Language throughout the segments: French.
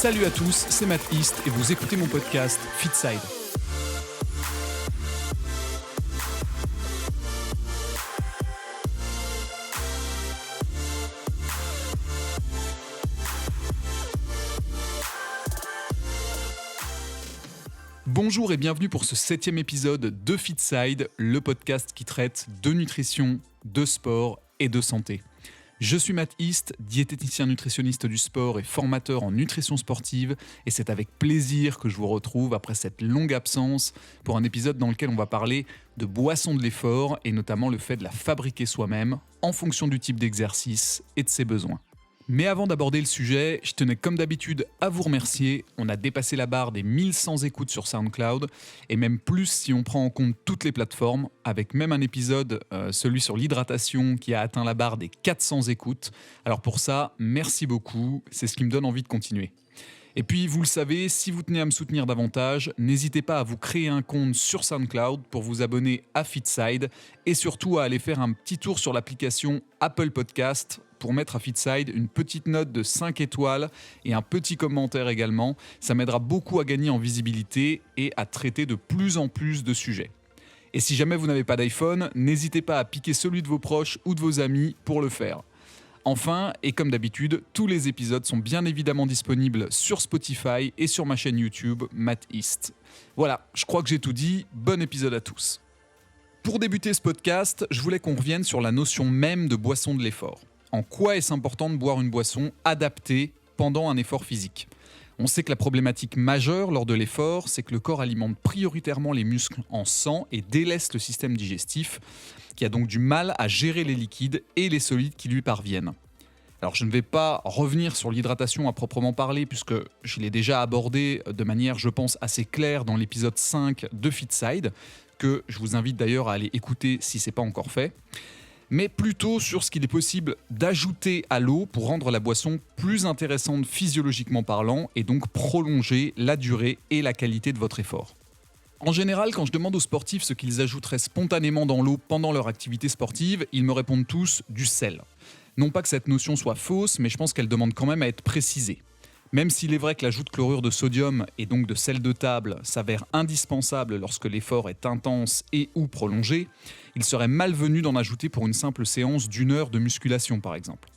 Salut à tous, c'est Matt East et vous écoutez mon podcast Fitside. Bonjour et bienvenue pour ce 7e épisode de Fitside, le podcast qui traite de nutrition, de sport et de santé. Je suis Matt East, diététicien nutritionniste du sport et formateur en nutrition sportive, et c'est avec plaisir que je vous retrouve après cette longue absence pour un épisode dans lequel on va parler de boissons de l'effort et notamment le fait de la fabriquer soi-même en fonction du type d'exercice et de ses besoins. Mais avant d'aborder le sujet, je tenais comme d'habitude à vous remercier. On a dépassé la barre des 1100 écoutes sur SoundCloud et même plus si on prend en compte toutes les plateformes, avec même un épisode, celui sur l'hydratation, qui a atteint la barre des 400 écoutes. Alors pour ça, merci beaucoup, c'est ce qui me donne envie de continuer. Et puis, vous le savez, si vous tenez à me soutenir davantage, n'hésitez pas à vous créer un compte sur SoundCloud pour vous abonner à Fitside et surtout à aller faire un petit tour sur l'application Apple Podcast pour mettre à Fitside une petite note de 5 étoiles et un petit commentaire également. Ça m'aidera beaucoup à gagner en visibilité et à traiter de plus en plus de sujets. Et si jamais vous n'avez pas d'iPhone, n'hésitez pas à piquer celui de vos proches ou de vos amis pour le faire. Enfin, et comme d'habitude, tous les épisodes sont bien évidemment disponibles sur Spotify et sur ma chaîne YouTube, Matt East. Voilà, je crois que j'ai tout dit, bon épisode à tous. Pour débuter ce podcast, je voulais qu'on revienne sur la notion même de boisson de l'effort. En quoi est-ce important de boire une boisson adaptée pendant un effort physique ? On sait que la problématique majeure lors de l'effort, c'est que le corps alimente prioritairement les muscles en sang et délaisse le système digestif, qui a donc du mal à gérer les liquides et les solides qui lui parviennent. Alors je ne vais pas revenir sur l'hydratation à proprement parler, puisque je l'ai déjà abordé de manière, je pense, assez claire dans l'épisode 5 de Fitside, que je vous invite d'ailleurs à aller écouter si ce n'est pas encore fait, mais plutôt sur ce qu'il est possible d'ajouter à l'eau pour rendre la boisson plus intéressante physiologiquement parlant et donc prolonger la durée et la qualité de votre effort. En général, quand je demande aux sportifs ce qu'ils ajouteraient spontanément dans l'eau pendant leur activité sportive, ils me répondent tous du sel. Non pas que cette notion soit fausse, mais je pense qu'elle demande quand même à être précisée. Même s'il est vrai que l'ajout de chlorure de sodium et donc de sel de table s'avère indispensable lorsque l'effort est intense et ou prolongé, il serait malvenu d'en ajouter pour une simple séance d'1 heure de musculation par exemple.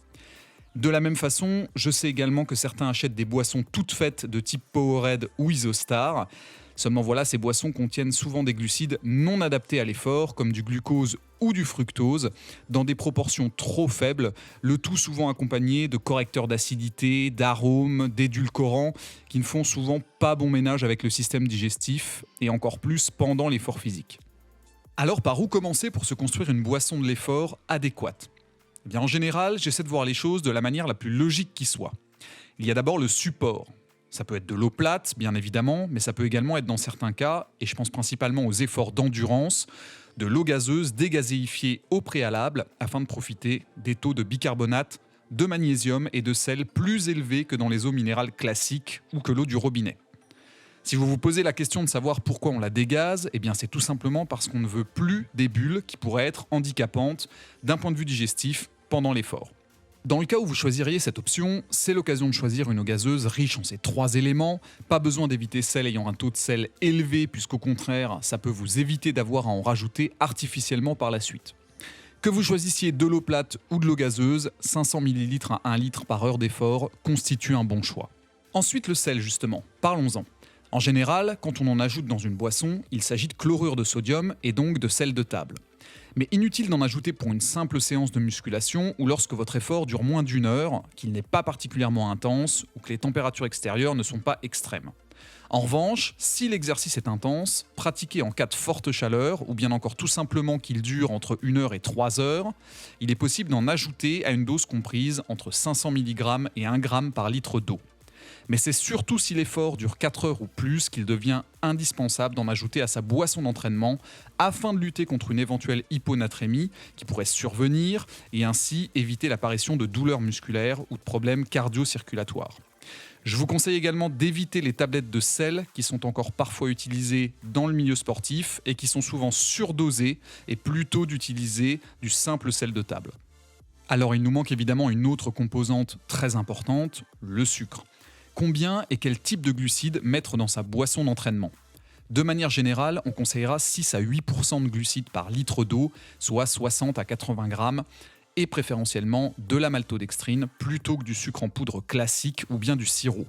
De la même façon, je sais également que certains achètent des boissons toutes faites de type Powerade ou Isostar. Seulement voilà, ces boissons contiennent souvent des glucides non adaptés à l'effort, comme du glucose ou du fructose, dans des proportions trop faibles, le tout souvent accompagné de correcteurs d'acidité, d'arômes, d'édulcorants, qui ne font souvent pas bon ménage avec le système digestif, et encore plus pendant l'effort physique. Alors par où commencer pour se construire une boisson de l'effort adéquate ? Eh bien, en général, j'essaie de voir les choses de la manière la plus logique qui soit. Il y a d'abord le support. Ça peut être de l'eau plate, bien évidemment, mais ça peut également être dans certains cas, et je pense principalement aux efforts d'endurance, de l'eau gazeuse dégazéifiée au préalable afin de profiter des taux de bicarbonate, de magnésium et de sel plus élevés que dans les eaux minérales classiques ou que l'eau du robinet. Si vous vous posez la question de savoir pourquoi on la dégaze, eh bien c'est tout simplement parce qu'on ne veut plus des bulles qui pourraient être handicapantes d'un point de vue digestif pendant l'effort. Dans le cas où vous choisiriez cette option, c'est l'occasion de choisir une eau gazeuse riche en ces 3 éléments. Pas besoin d'éviter celle ayant un taux de sel élevé, puisqu'au contraire, ça peut vous éviter d'avoir à en rajouter artificiellement par la suite. Que vous choisissiez de l'eau plate ou de l'eau gazeuse, 500 ml à 1 litre par heure d'effort constitue un bon choix. Ensuite, le sel justement, parlons-en. En général, quand on en ajoute dans une boisson, il s'agit de chlorure de sodium et donc de sel de table. Mais inutile d'en ajouter pour une simple séance de musculation ou lorsque votre effort dure moins d'1 heure, qu'il n'est pas particulièrement intense ou que les températures extérieures ne sont pas extrêmes. En revanche, si l'exercice est intense, pratiqué en cas de forte chaleur ou bien encore tout simplement qu'il dure entre 1 heure et 3 heures, il est possible d'en ajouter à une dose comprise entre 500 mg et 1 g par litre d'eau. Mais c'est surtout si l'effort dure 4 heures ou plus qu'il devient indispensable d'en ajouter à sa boisson d'entraînement afin de lutter contre une éventuelle hyponatrémie qui pourrait survenir et ainsi éviter l'apparition de douleurs musculaires ou de problèmes cardio-circulatoires. Je vous conseille également d'éviter les tablettes de sel qui sont encore parfois utilisées dans le milieu sportif et qui sont souvent surdosées et plutôt d'utiliser du simple sel de table. Alors il nous manque évidemment une autre composante très importante, le sucre. Combien et quel type de glucides mettre dans sa boisson d'entraînement ? De manière générale, on conseillera 6 à 8% de glucides par litre d'eau, soit 60 à 80 grammes, et préférentiellement de la maltodextrine plutôt que du sucre en poudre classique ou bien du sirop.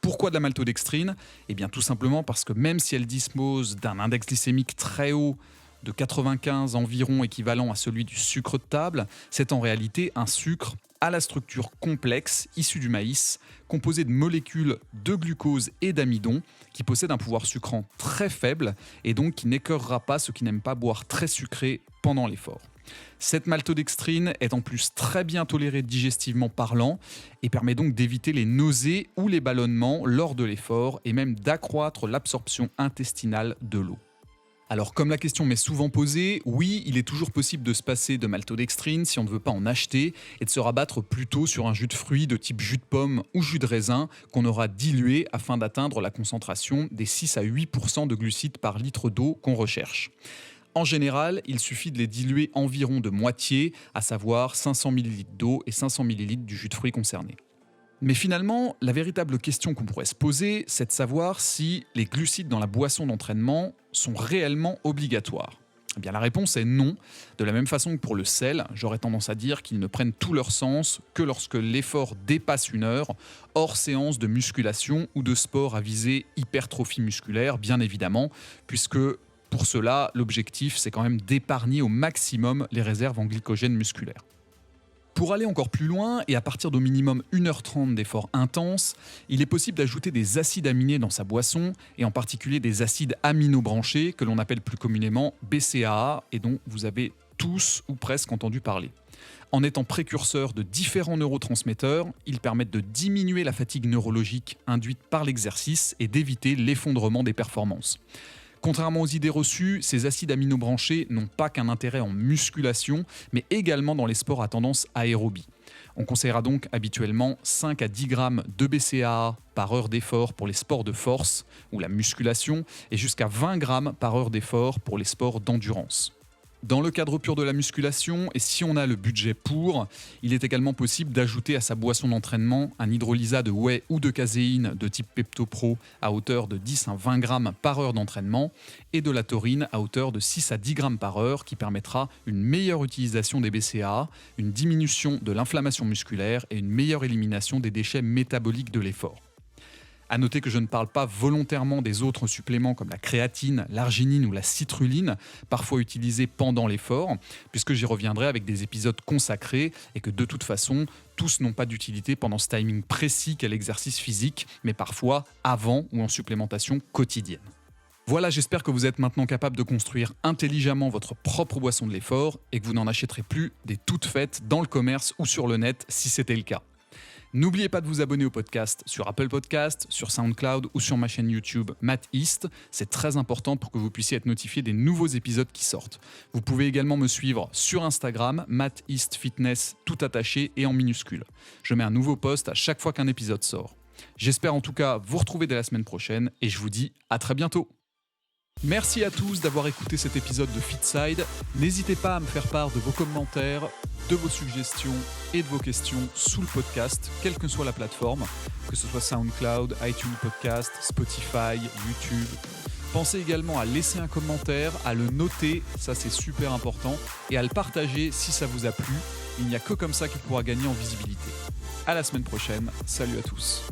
Pourquoi de la maltodextrine ? Eh bien tout simplement parce que même si elle dispose d'un index glycémique très haut, de 95 environ équivalent à celui du sucre de table, c'est en réalité un sucre à la structure complexe issue du maïs, composé de molécules de glucose et d'amidon, qui possède un pouvoir sucrant très faible et donc qui n'écœurera pas ceux qui n'aiment pas boire très sucré pendant l'effort. Cette maltodextrine est en plus très bien tolérée digestivement parlant et permet donc d'éviter les nausées ou les ballonnements lors de l'effort et même d'accroître l'absorption intestinale de l'eau. Alors comme la question m'est souvent posée, oui, il est toujours possible de se passer de maltodextrine si on ne veut pas en acheter et de se rabattre plutôt sur un jus de fruits de type jus de pomme ou jus de raisin qu'on aura dilué afin d'atteindre la concentration des 6 à 8% de glucides par litre d'eau qu'on recherche. En général, il suffit de les diluer environ de moitié, à savoir 500 ml d'eau et 500 ml du jus de fruits concerné. Mais finalement, la véritable question qu'on pourrait se poser, c'est de savoir si les glucides dans la boisson d'entraînement sont réellement obligatoires. Eh bien, la réponse est non. De la même façon que pour le sel, j'aurais tendance à dire qu'ils ne prennent tout leur sens que lorsque l'effort dépasse 1 heure, hors séance de musculation ou de sport à visée hypertrophie musculaire, bien évidemment, puisque pour cela, l'objectif, c'est quand même d'épargner au maximum les réserves en glycogène musculaire. Pour aller encore plus loin, et à partir d'au minimum 1h30 d'efforts intenses, il est possible d'ajouter des acides aminés dans sa boisson, et en particulier des acides aminobranchés, que l'on appelle plus communément BCAA, et dont vous avez tous ou presque entendu parler. En étant précurseurs de différents neurotransmetteurs, ils permettent de diminuer la fatigue neurologique induite par l'exercice et d'éviter l'effondrement des performances. Contrairement aux idées reçues, ces acides aminobranchés n'ont pas qu'un intérêt en musculation, mais également dans les sports à tendance aérobie. On conseillera donc habituellement 5 à 10 grammes de BCAA par heure d'effort pour les sports de force ou la musculation, et jusqu'à 20 grammes par heure d'effort pour les sports d'endurance. Dans le cadre pur de la musculation, et si on a le budget pour, il est également possible d'ajouter à sa boisson d'entraînement un hydrolysat de whey ou de caséine de type PeptoPro à hauteur de 10 à 20 grammes par heure d'entraînement et de la taurine à hauteur de 6 à 10 grammes par heure qui permettra une meilleure utilisation des BCAA, une diminution de l'inflammation musculaire et une meilleure élimination des déchets métaboliques de l'effort. À noter que je ne parle pas volontairement des autres suppléments comme la créatine, l'arginine ou la citrulline, parfois utilisés pendant l'effort, puisque j'y reviendrai avec des épisodes consacrés et que de toute façon, tous n'ont pas d'utilité pendant ce timing précis qu'est l'exercice physique, mais parfois avant ou en supplémentation quotidienne. Voilà, j'espère que vous êtes maintenant capable de construire intelligemment votre propre boisson de l'effort et que vous n'en achèterez plus des toutes faites dans le commerce ou sur le net si c'était le cas. N'oubliez pas de vous abonner au podcast sur Apple Podcast, sur SoundCloud ou sur ma chaîne YouTube Matt East. C'est très important pour que vous puissiez être notifié des nouveaux épisodes qui sortent. Vous pouvez également me suivre sur Instagram, Matt East Fitness, tout attaché et en minuscule. Je mets un nouveau post à chaque fois qu'un épisode sort. J'espère en tout cas vous retrouver dès la semaine prochaine et je vous dis à très bientôt. Merci à tous d'avoir écouté cet épisode de Fitside. N'hésitez pas à me faire part de vos commentaires, de vos suggestions et de vos questions sous le podcast, quelle que soit la plateforme, que ce soit SoundCloud, iTunes Podcast, Spotify, YouTube. Pensez également à laisser un commentaire, à le noter, ça c'est super important, et à le partager si ça vous a plu. Il n'y a que comme ça qu'il pourra gagner en visibilité. À la semaine prochaine, salut à tous.